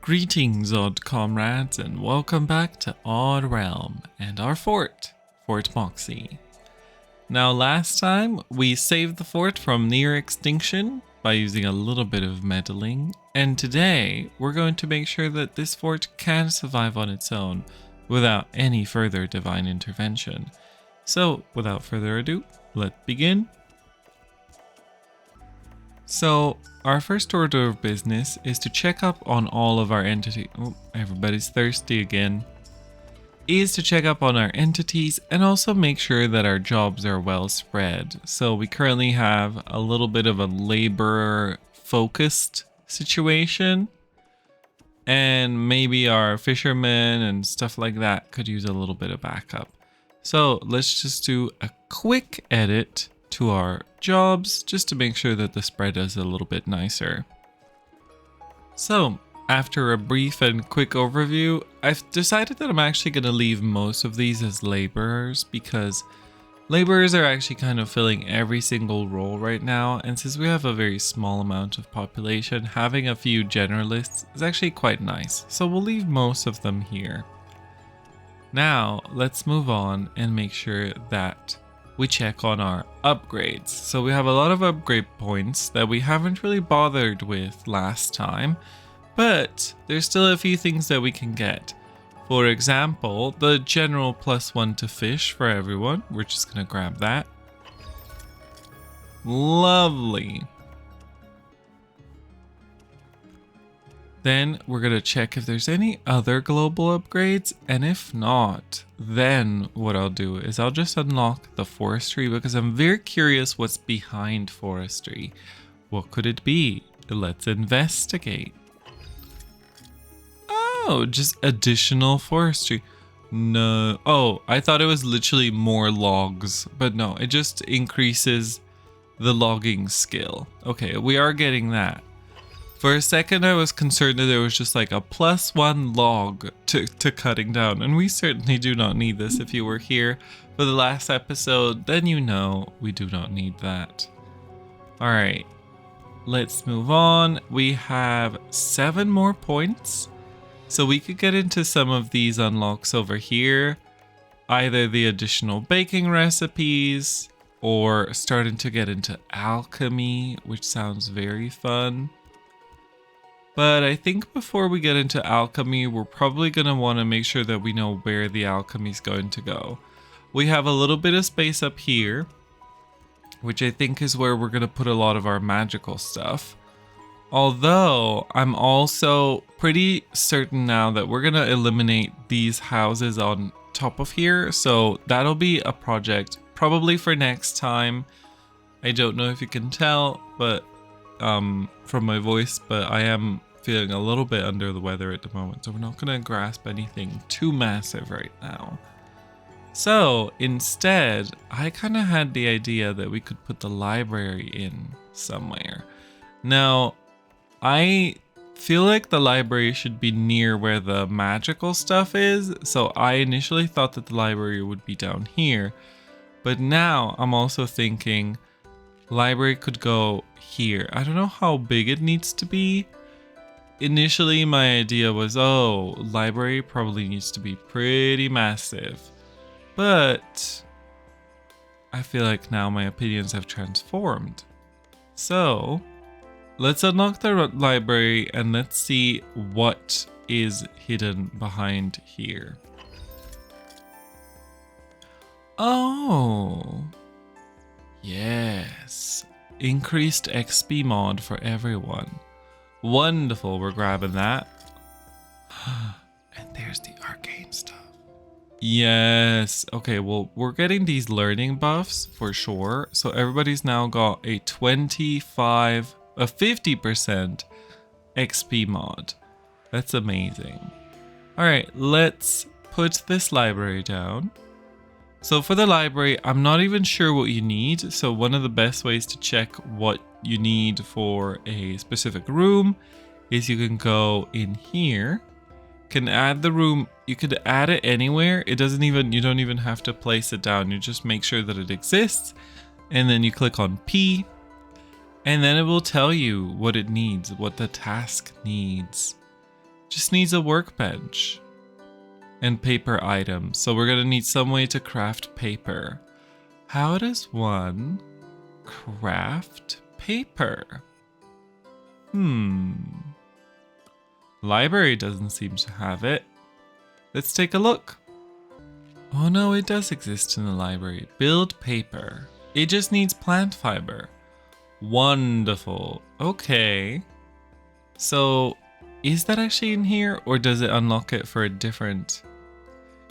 Greetings, odd comrades, and welcome back to Odd Realm and our fort, Fort Moxie. Now, last time we saved the fort from near extinction by using a little bit of meddling, and today we're going to make sure that this fort can survive on its own without any further divine intervention. So, without further ado, let's begin. So, our first order of business is to check up on all of our entities. Oh, everybody's thirsty again. Is to check up on our entities and also make sure that our jobs are well spread. So we currently have a little bit of a laborer focused situation. And maybe our fishermen and stuff like that could use a little bit of backup. So let's just do a quick edit to our jobs just to make sure that the spread is a little bit nicer. So after a brief and quick overview, I've decided that I'm actually going to leave most of these as laborers because laborers are actually kind of filling every single role right now, and since we have a very small amount of population, having a few generalists is actually quite nice, so we'll leave most of them here. Now let's move on and make sure that we check on our upgrades. So we have a lot of upgrade points that we haven't really bothered with last time, but there's still a few things that we can get. For example, the general +1 to fish for everyone. We're just gonna grab that. Lovely. Then we're gonna check if there's any other global upgrades, and if not, then what I'll do is I'll just unlock the forestry because I'm very curious what's behind forestry. What could it be? Let's investigate. Oh, just additional forestry. No. Oh, I thought it was literally more logs, but no, it just increases the logging skill. Okay, we are getting that. For a second, I was concerned that there was just like a +1 log to cutting down, and we certainly do not need this. If you were here for the last episode, then you know we do not need that. Alright, let's move on. We have 7 more points, so we could get into some of these unlocks over here. Either the additional baking recipes, or starting to get into alchemy, which sounds very fun. But I think before we get into alchemy, we're probably going to want to make sure that we know where the alchemy is going to go. We have a little bit of space up here, which I think is where we're going to put a lot of our magical stuff. Although I'm also pretty certain now that we're going to eliminate these houses on top of here. So that'll be a project probably for next time. I don't know if you can tell, but from my voice, but I am feeling a little bit under the weather at the moment, so we're not going to grasp anything too massive right now. So instead, I kind of had the idea that we could put the library in somewhere. Now, I feel like the library should be near where the magical stuff is, so I initially thought that the library would be down here, but now I'm also thinking library could go here. I don't know how big it needs to be. Initially, my idea was, oh, library probably needs to be pretty massive. But I feel like now my opinions have transformed. So let's unlock the library and let's see what is hidden behind here. Oh. Yes, increased XP mod for everyone. Wonderful, we're grabbing that. And there's the arcane stuff. Yes, okay, well, we're getting these learning buffs for sure. So everybody's now got a 50% XP mod. That's amazing. All right, let's put this library down. So for the library, I'm not even sure what you need. So one of the best ways to check what you need for a specific room is you can go in here, can add the room. You could add it anywhere. You don't even have to place it down. You just make sure that it exists. And then you click on P and then it will tell you what it needs, what the task needs. Just needs a workbench and paper items. So we're gonna need some way to craft paper. How does one craft paper? Library doesn't seem to have it. Let's take a look. Oh no, it does exist in the library. Build paper. It just needs plant fiber. Wonderful. Okay. So, is that actually in here, or does it unlock it for a different...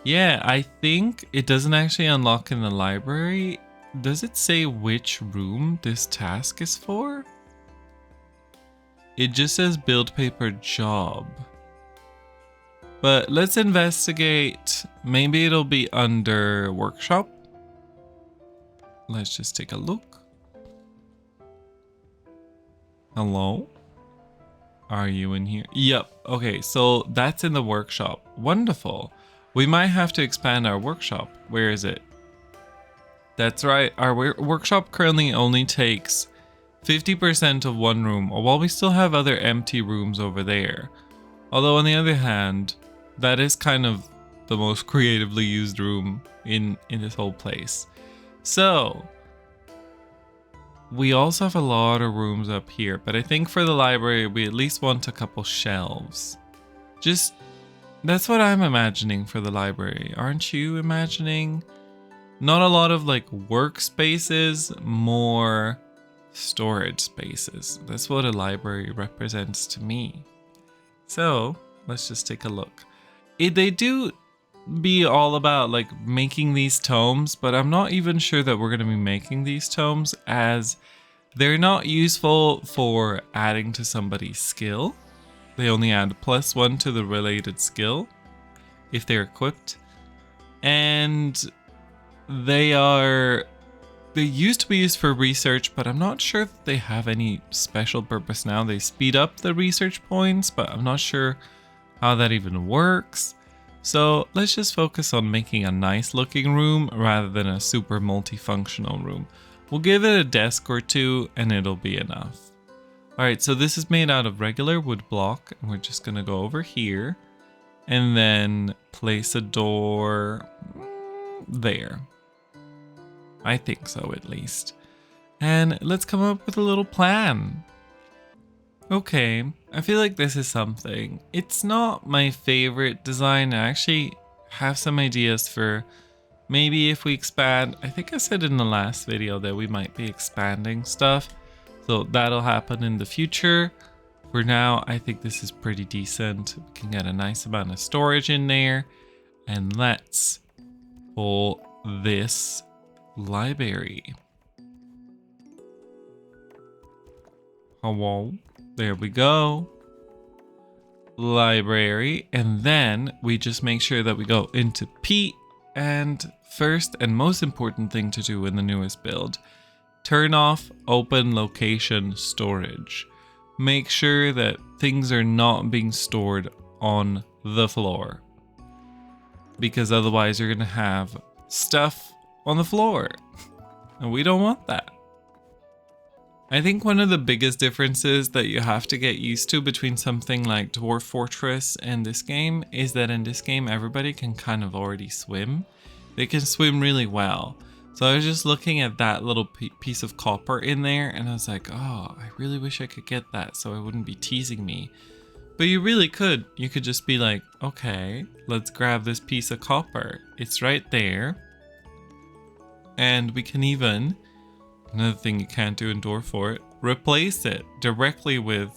Yeah, I think it doesn't actually unlock in the library. Does it say which room this task is for? It just says build paper job. But let's investigate. Maybe it'll be under workshop. Let's just take a look. Hello? Are you in here? Yep. Okay, so that's in the workshop. Wonderful. We might have to expand our workshop. Where is it? That's right. Our workshop currently only takes 50% of one room, while we still have other empty rooms over there. Although on the other hand, that is kind of the most creatively used room in this whole place. So, we also have a lot of rooms up here, but I think for the library, we at least want a couple shelves. Just, that's what I'm imagining for the library. Aren't you imagining? Not a lot of like workspaces, more storage spaces. That's what a library represents to me. So, let's just take a look. They do be all about like making these tomes, but I'm not even sure that we're going to be making these tomes, as they're not useful for adding to somebody's skill. They only add +1 to the related skill if they're equipped. And they used to be used for research, but I'm not sure that they have any special purpose now. They speed up the research points, but I'm not sure how that even works. So let's just focus on making a nice looking room rather than a super multifunctional room. We'll give it a desk or two and it'll be enough. Alright, so this is made out of regular wood block, and we're just gonna go over here and then place a door there. I think so, at least. And let's come up with a little plan. Okay, I feel like this is something. It's not my favorite design. I actually have some ideas for maybe if we expand. I think I said in the last video that we might be expanding stuff. So that'll happen in the future. For now, I think this is pretty decent. We can get a nice amount of storage in there. And let's pull this library. Hello. There we go. Library. And then we just make sure that we go into P. And first and most important thing to do in the newest build, turn off open location storage. Make sure that things are not being stored on the floor, because otherwise you're going to have stuff on the floor. And we don't want that. I think one of the biggest differences that you have to get used to between something like Dwarf Fortress and this game is that in this game everybody can kind of already swim. They can swim really well. So I was just looking at that little piece of copper in there and I was like, oh, I really wish I could get that so it wouldn't be teasing me. But you really could. You could just be like, okay, let's grab this piece of copper. It's right there. And we can even, another thing you can't do in Dwarf Fort, replace it directly with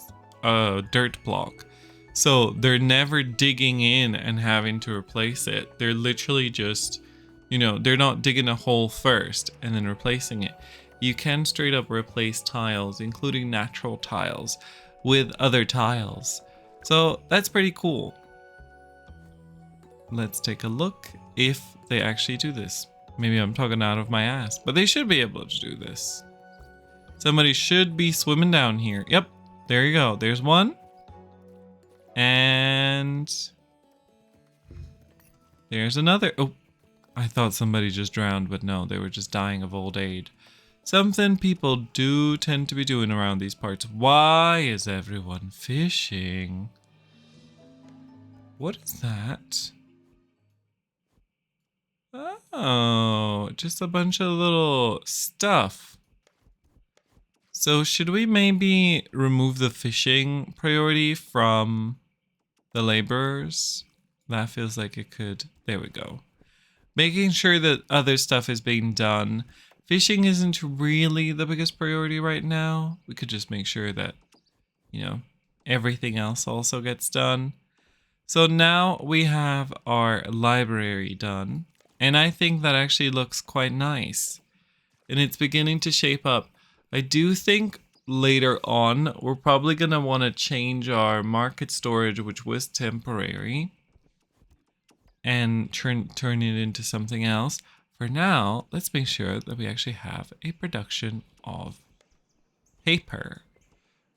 a dirt block. So they're never digging in and having to replace it. They're literally just, you know, they're not digging a hole first and then replacing it. You can straight up replace tiles, including natural tiles, with other tiles. So that's pretty cool. Let's take a look if they actually do this. Maybe I'm talking out of my ass, but they should be able to do this. Somebody should be swimming down here. Yep, there you go. There's one. And there's another. Oh, I thought somebody just drowned, but no, they were just dying of old age. Something people do tend to be doing around these parts. Why is everyone fishing? What is that? Oh, just a bunch of little stuff. So should we maybe remove the fishing priority from the laborers? That feels like it could. There we go. Making sure that other stuff is being done. Fishing isn't really the biggest priority right now. We could just make sure that, everything else also gets done. So now we have our library done. And I think that actually looks quite nice. And it's beginning to shape up. I do think later on, we're probably going to want to change our market storage, which was temporary, and turn it into something else. For now, let's make sure that we actually have a production of paper.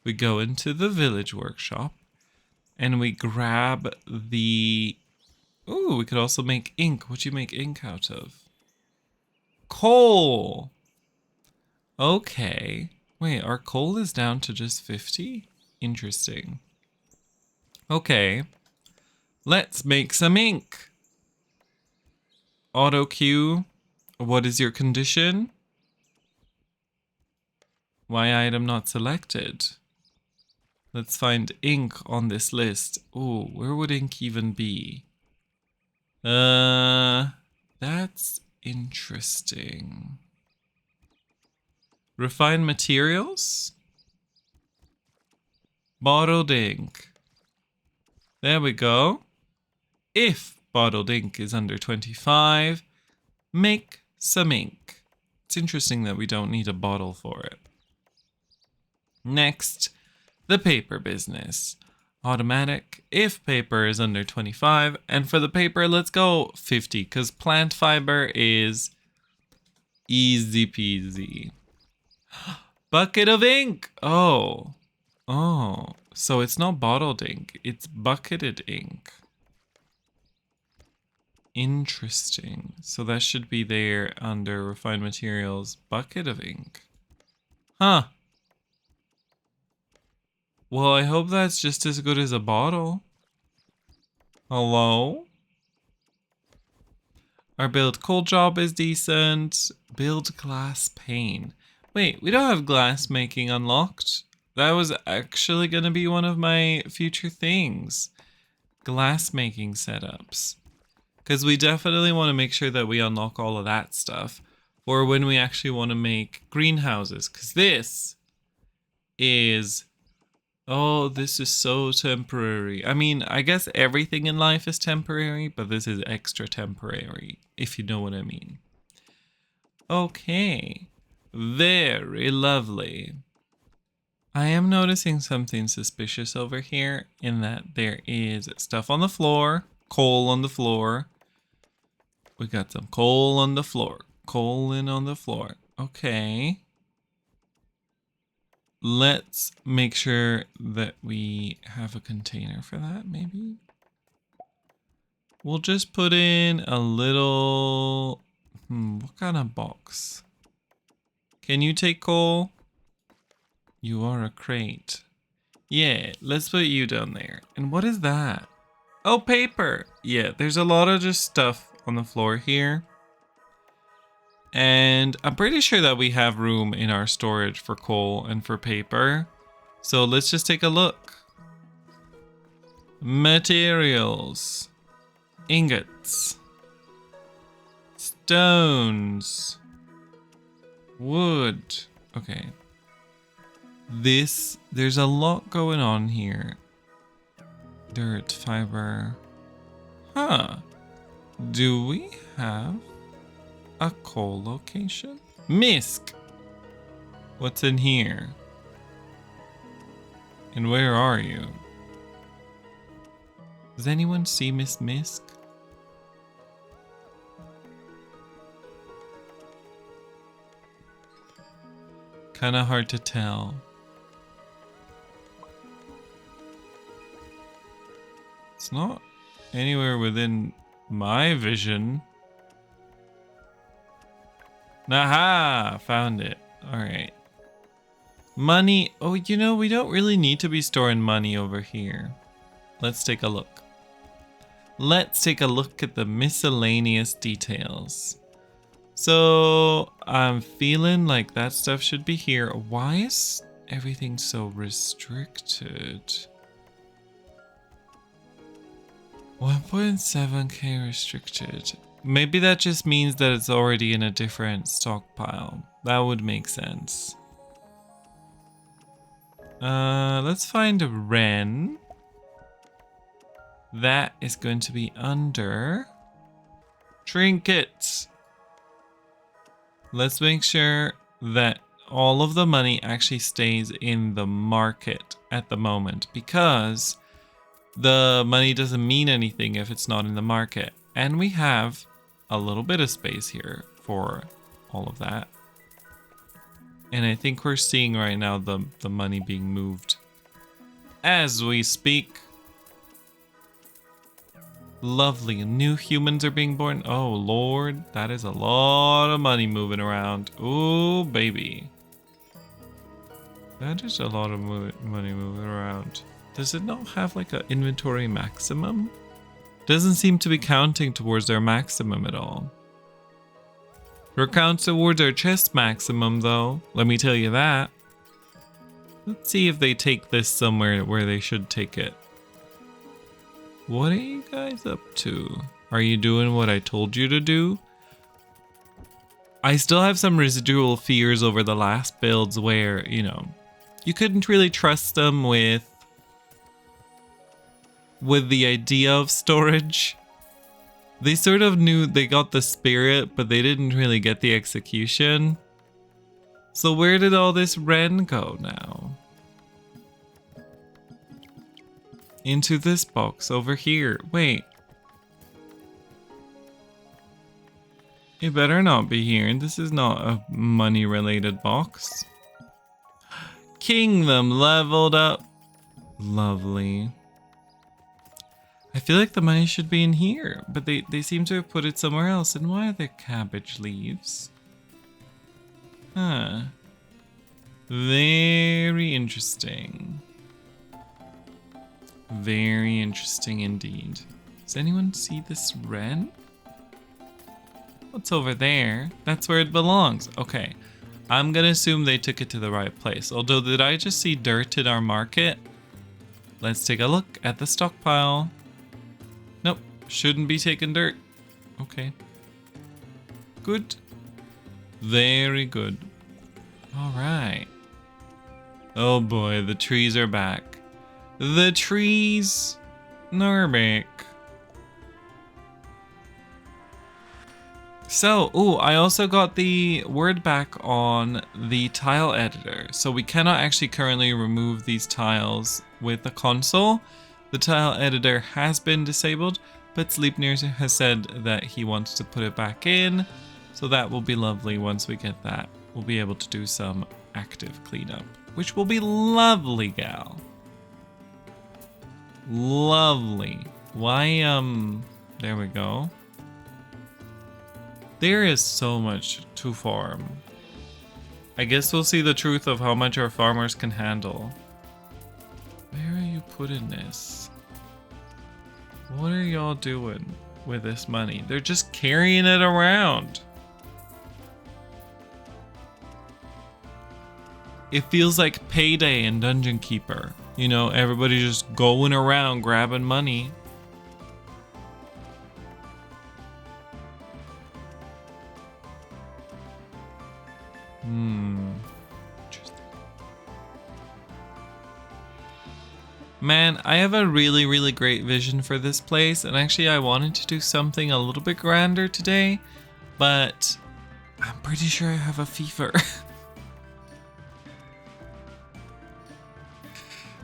We go into the village workshop and we grab the... Ooh, we could also make ink. What do you make ink out of? Coal! Okay. Wait, our coal is down to just 50? Interesting. Okay. Let's make some ink. Auto cue. What is your condition? Why item not selected? Let's find ink on this list. Ooh, where would ink even be? That's interesting. Refined materials? Bottled ink. There we go. If bottled ink is under 25, make some ink. It's interesting that we don't need a bottle for it. Next, the paper business. Automatic if paper is under 25. And for the paper, let's go 50 because plant fiber is easy peasy. Bucket of ink. Oh, so it's not bottled ink. It's bucketed ink. Interesting. So that should be there under refined materials. Bucket of ink. Huh. Well, I hope that's just as good as a bottle. Hello? Our build coal job is decent. Build glass pane. Wait, we don't have glass making unlocked. That was actually going to be one of my future things. Glass making setups. Because we definitely want to make sure that we unlock all of that stuff for when we actually want to make greenhouses. Because this is... Oh, this is so temporary. I mean, I guess everything in life is temporary, but this is extra temporary, if you know what I mean. Okay. Very lovely. I am noticing something suspicious over here in that there is stuff on the floor, coal on the floor. We got some coal on the floor, coal in on the floor. Okay. Let's make sure that we have a container for that, maybe. We'll just put in a little... what kind of box? Can you take coal? You are a crate. Yeah, let's put you down there. And what is that? Oh, paper! Yeah, there's a lot of just stuff on the floor here. And I'm pretty sure that we have room in our storage for coal and for paper. So let's just take a look. Materials. Ingots. Stones. Wood. Okay. There's a lot going on here. Dirt, fiber. Huh. Do we have a coal location? Misk! What's in here? And where are you? Does anyone see Miss Misk? Kinda hard to tell. It's not anywhere within my vision. Aha! Found it. Alright. Money. Oh, we don't really need to be storing money over here. Let's take a look. let's take a look at the miscellaneous details. So I'm feeling like that stuff should be here. Why is everything so restricted? 1.7k restricted. Maybe that just means that it's already in a different stockpile. That would make sense. Let's find a Ren. That is going to be under trinkets. Let's make sure that all of the money actually stays in the market at the moment, because the money doesn't mean anything if it's not in the market. And we have a little bit of space here for all of that. And I think we're seeing right now the money being moved as we speak. Lovely. New humans are being born. Oh, Lord. That is a lot of money moving around. Oh, baby. That is a lot of money moving around. Does it not have like an inventory maximum? Doesn't seem to be counting towards our maximum at all. It counts towards our chest maximum though. Let me tell you that. Let's see if they take this somewhere where they should take it. What are you guys up to? Are you doing what I told you to do? I still have some residual fears over the last builds where, you know, you couldn't really trust them with the idea of storage. They sort of knew they got the spirit, but they didn't really get the execution. So where did all this Ren go now? Into this box over here. Wait. It better not be here. This is not a money-related box. Kingdom leveled up. Lovely. I feel like the money should be in here, but they seem to have put it somewhere else. And why are there cabbage leaves? Huh. Very interesting. Very interesting indeed. Does anyone see this Ren? What's over there? That's where it belongs. Okay. I'm gonna assume they took it to the right place. Although, did I just see dirt in our market? Let's take a look at the stockpile. Nope. Shouldn't be taking dirt. Okay. Good. Very good. Alright. Oh boy, the trees are back. The trees are back. So, I also got the word back on the tile editor. So we cannot actually currently remove these tiles with the console. The tile editor has been disabled, but Sleipnir has said that he wants to put it back in. So that will be lovely. Once we get that, we'll be able to do some active cleanup, which will be lovely, gal. Lovely. Why, there we go. There is so much to farm. I guess we'll see the truth of how much our farmers can handle. Where are you putting this? What are y'all doing with this money? They're just carrying it around. It feels like Payday in Dungeon Keeper. You know, everybody just going around grabbing money. Interesting. Man, I have a really, really great vision for this place, and actually I wanted to do something a little bit grander today, but I'm pretty sure I have a fever.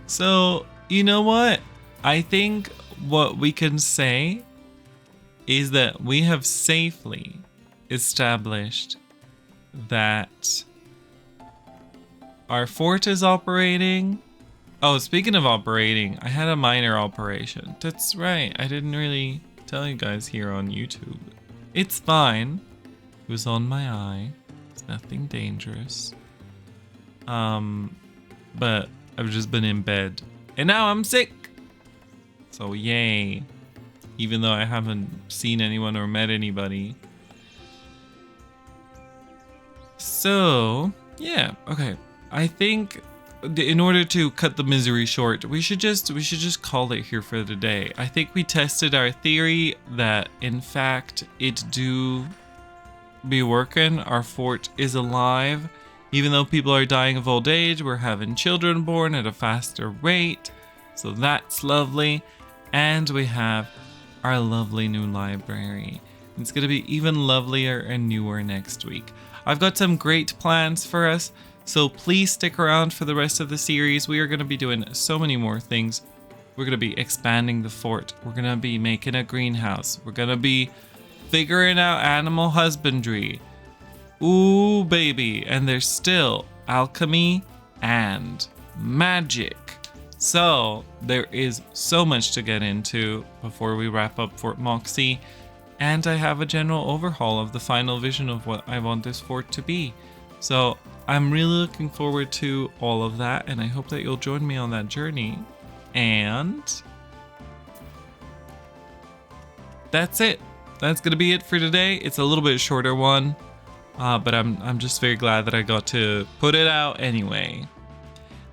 So, you know what? I think what we can say is that we have safely established that our fort is operating. Oh, speaking of operating, I had a minor operation. That's right. I didn't really tell you guys here on YouTube. It's fine. It was on my eye. It's nothing dangerous. But I've just been in bed. And now I'm sick. So yay. even though I haven't seen anyone or met anybody. So, yeah, okay. I think in order to cut the misery short, we should just call it here for the day. I think we tested our theory that in fact it do be working. Our fort is alive. Even though people are dying of old age, we're having children born at a faster rate. So that's lovely. And we have our lovely new library. It's going to be even lovelier and newer next week. I've got some great plans for us, so please stick around for the rest of the series. We are going to be doing so many more things. We're going to be expanding the fort. We're going to be making a greenhouse. We're going to be figuring out animal husbandry. Ooh, baby. And there's still alchemy and magic. So there is so much to get into before we wrap up Fort Moxie. And I have a general overhaul of the final vision of what I want this fort to be. So I'm really looking forward to all of that, and I hope that you'll join me on that journey. And that's it. That's gonna be it for today. It's a little bit shorter one, but I'm just very glad that I got to put it out anyway.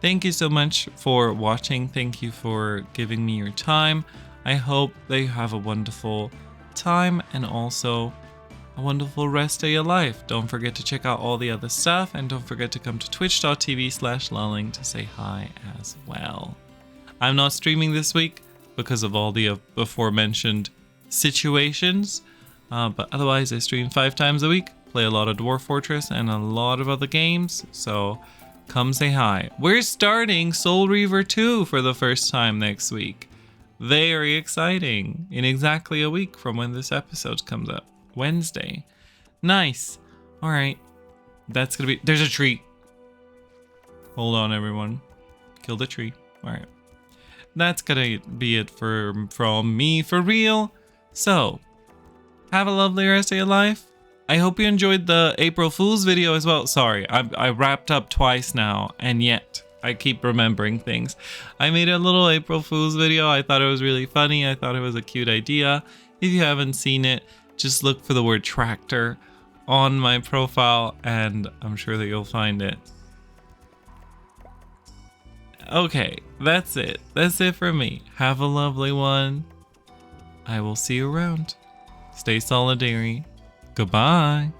Thank you so much for watching. Thank you for giving me your time. I hope that you have a wonderful time and also a wonderful rest of your life. Don't forget to check out all the other stuff, and don't forget to come to twitch.tv/lulling to say hi as well. I'm not streaming this week because of all the aforementioned situations, but otherwise I stream 5 times a week, play a lot of Dwarf Fortress and a lot of other games, so come say hi. We're starting Soul Reaver 2 for the first time next week. Very exciting. In exactly a week from when this episode comes up. Wednesday. Nice. Alright. That's gonna be... There's a tree. Hold on, everyone. Kill the tree. Alright. That's gonna be it from me for real. So, have a lovely rest of your life. I hope you enjoyed the April Fool's video as well. Sorry, I wrapped up twice now, and yet I keep remembering things. I made a little April Fool's video. I thought it was really funny. I thought it was a cute idea. If you haven't seen it, just look for the word tractor on my profile, and I'm sure that you'll find it. Okay, that's it. That's it for me. Have a lovely one. I will see you around. Stay solidary. Goodbye.